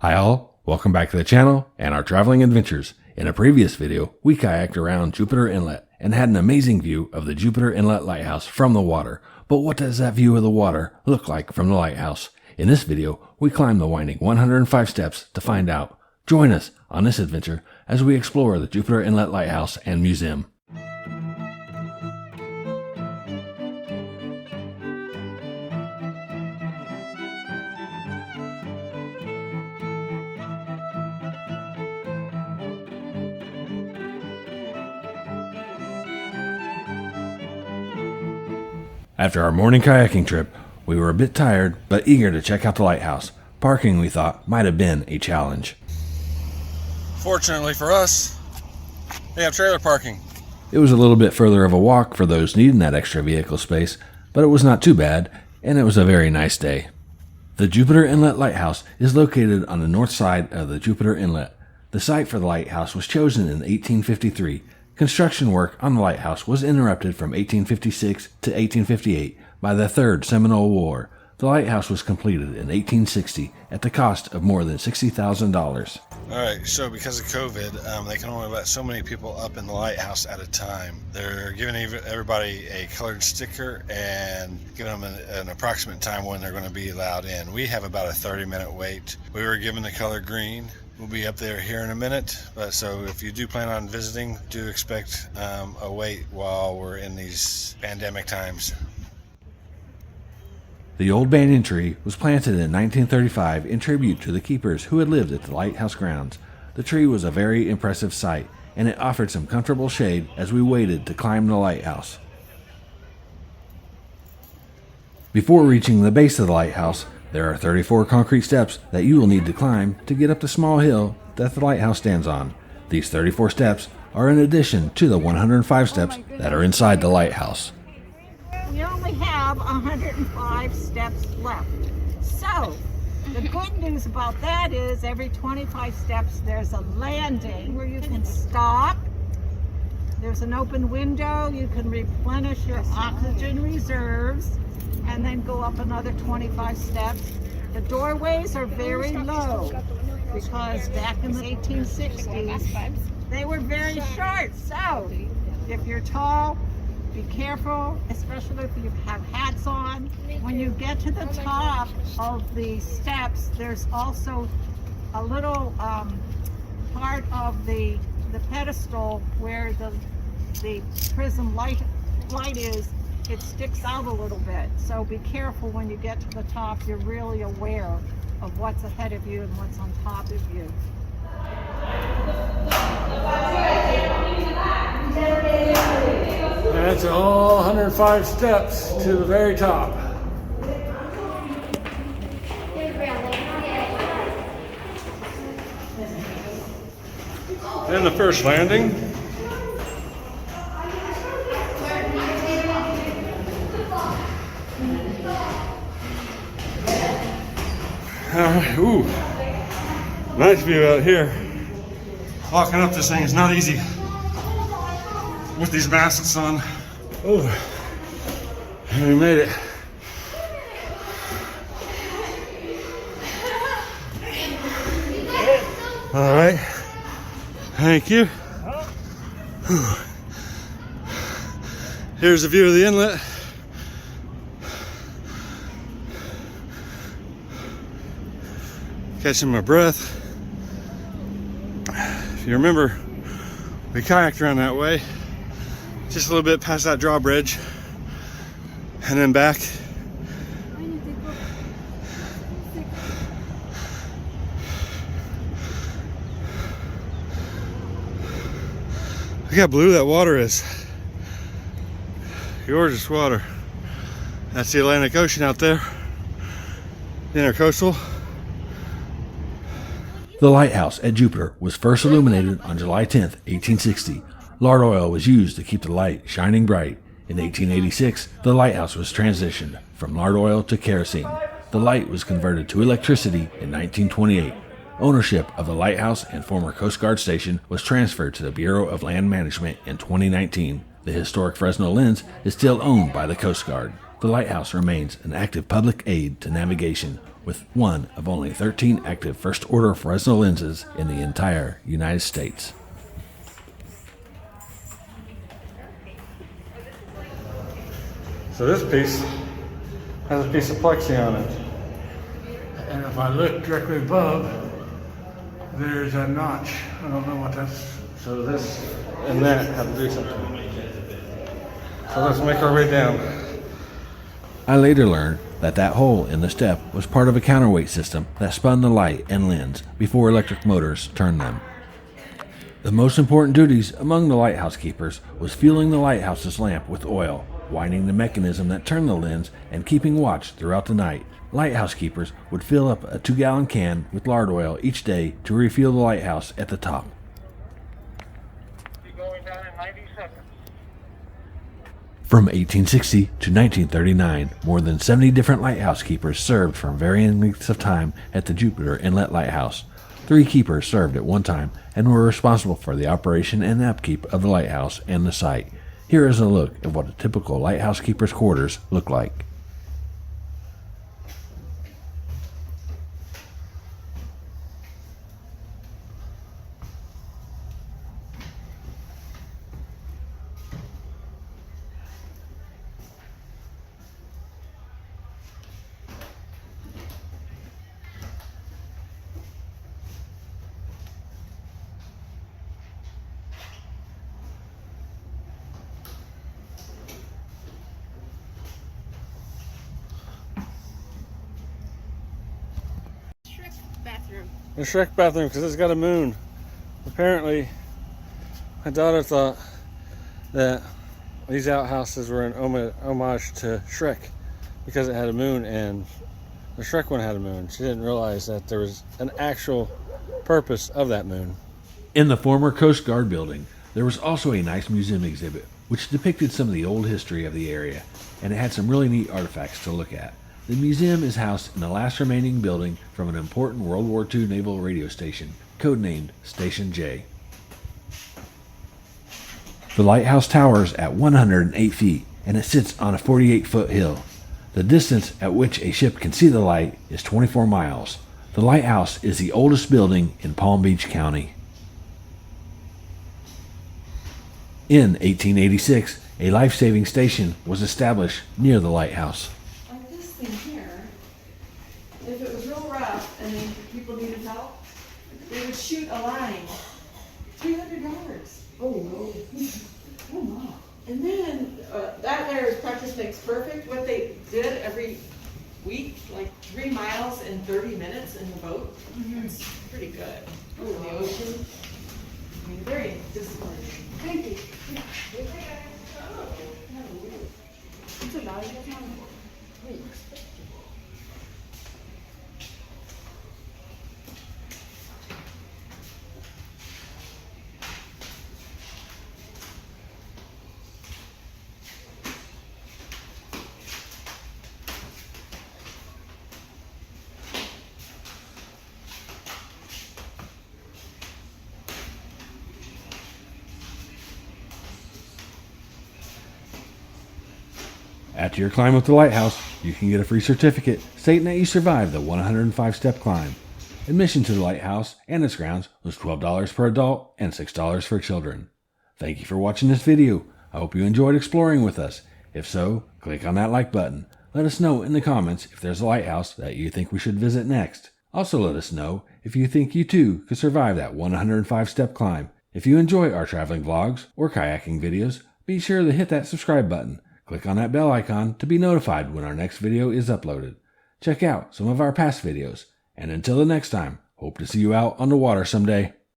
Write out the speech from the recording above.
Hi all, welcome back to the channel and our traveling adventures. In a previous video, we kayaked around Jupiter Inlet and had an amazing view of the Jupiter Inlet Lighthouse from the water. But what does that view of the water look like from the lighthouse? In this video, we climbed the winding 105 steps to find out. Join us on this adventure as we explore the Jupiter Inlet Lighthouse and Museum. After our morning kayaking trip, we were a bit tired but eager to check out the lighthouse. Parking, we thought, might have been a challenge. Fortunately for us, they have trailer parking. It was a little bit further of a walk for those needing that extra vehicle space, but it was not too bad, and it was a very nice day. The Jupiter Inlet Lighthouse is located on the north side of the Jupiter Inlet. The site for the lighthouse was chosen in 1853. Construction work on the lighthouse was interrupted from 1856 to 1858 by the Third Seminole War. The lighthouse was completed in 1860 at the cost of more than $60,000. Alright, so because of COVID, they can only let so many people up in the lighthouse at a time. They're giving everybody a colored sticker and giving them an approximate time when they're going to be allowed in. We have about a 30-minute wait. We were given the color green. We'll be up there here in a minute, but so if you do plan on visiting, do expect a wait while we're in these pandemic times. The old banyan tree was planted in 1935 in tribute to the keepers who had lived at the lighthouse grounds. The tree was a very impressive sight, and it offered some comfortable shade as we waited to climb the lighthouse. Before reaching the base of the lighthouse, there are 34 concrete steps that you will need to climb to get up the small hill that the lighthouse stands on. These 34 steps are in addition to the 105 steps that are inside the lighthouse. We only have 105 steps left. So, the good news about that is every 25 steps there's a landing where you can stop. There's an open window. You can replenish your oxygen reserves and then go up another 25 steps. The doorways are very low because back in the 1860s, they were very short. So, if you're tall, be careful, especially if you have hats on. When you get to the top of the steps, there's also a little part of the pedestal where the prism light is. It sticks out a little bit. So be careful when you get to the top. You're really aware of what's ahead of you and what's on top of you. That's all 105 steps to the very top. And the first landing. Alright, ooh, nice view out here. Walking up this thing is not easy with these masks on. Oh, we made it. Alright, thank you. Here's the view of the inlet. Catching my breath. If you remember, we kayaked around that way, just a little bit past that drawbridge, and then back. Look how blue that water is. Gorgeous water. That's the Atlantic Ocean out there, the intercoastal. The lighthouse at Jupiter was first illuminated on July 10, 1860. Lard oil was used to keep the light shining bright. In 1886, the lighthouse was transitioned from lard oil to kerosene. The light was converted to electricity in 1928. Ownership of the lighthouse and former Coast Guard station was transferred to the Bureau of Land Management in 2019. The historic Fresno lens is still owned by the Coast Guard. The lighthouse remains an active public aid to navigation, with one of only 13 active first-order Fresnel lenses in the entire United States. So this piece has a piece of plexi on it. And if I look directly above, there's a notch. I don't know what that's. So this and that have to do something. So let's make our way down. I later learned that hole in the step was part of a counterweight system that spun the light and lens before electric motors turned them. The most important duties among the lighthouse keepers was fueling the lighthouse's lamp with oil, winding the mechanism that turned the lens, and keeping watch throughout the night. Lighthouse keepers would fill up a 2-gallon can with lard oil each day to refuel the lighthouse at the top. Going down in 90 seconds. From 1860 to 1939, more than 70 different lighthouse keepers served from varying lengths of time at the Jupiter Inlet Lighthouse. 3 keepers served at one time and were responsible for the operation and upkeep of the lighthouse and the site. Here is a look at what a typical lighthouse keeper's quarters look like. Bathroom. The Shrek bathroom, because it's got a moon. Apparently, my daughter thought that these outhouses were an homage to Shrek because it had a moon, and the Shrek one had a moon. She didn't realize that there was an actual purpose of that moon. In the former Coast Guard building, there was also a nice museum exhibit which depicted some of the old history of the area, and it had some really neat artifacts to look at. The museum is housed in the last remaining building from an important World War II naval radio station, codenamed Station J. The lighthouse towers at 108 feet, and it sits on a 48-foot hill. The distance at which a ship can see the light is 24 miles. The lighthouse is the oldest building in Palm Beach County. In 1886, a life-saving station was established near the lighthouse. Like this thing here, if it was real rough and then people needed help, they would shoot a line 300 yards. Oh, no. Oh, no. And then that there is practice makes perfect. What they did every week, like 3 miles in 30 minutes in the boat. It's pretty good. Oh, the ocean. I mean, very disciplined. Thank you. It's a valuable time. After your climb up the lighthouse, you can get a free certificate stating that you survived the 105-step climb. Admission to the lighthouse and its grounds was $12 per adult and $6 for children. Thank you for watching this video. I hope you enjoyed exploring with us. If so, click on that like button. Let us know in the comments if there's a lighthouse that you think we should visit next. Also let us know if you think you too could survive that 105-step climb. If you enjoy our traveling vlogs or kayaking videos, be sure to hit that subscribe button. Click on that bell icon to be notified when our next video is uploaded. Check out some of our past videos. And until the next time, hope to see you out on the water someday.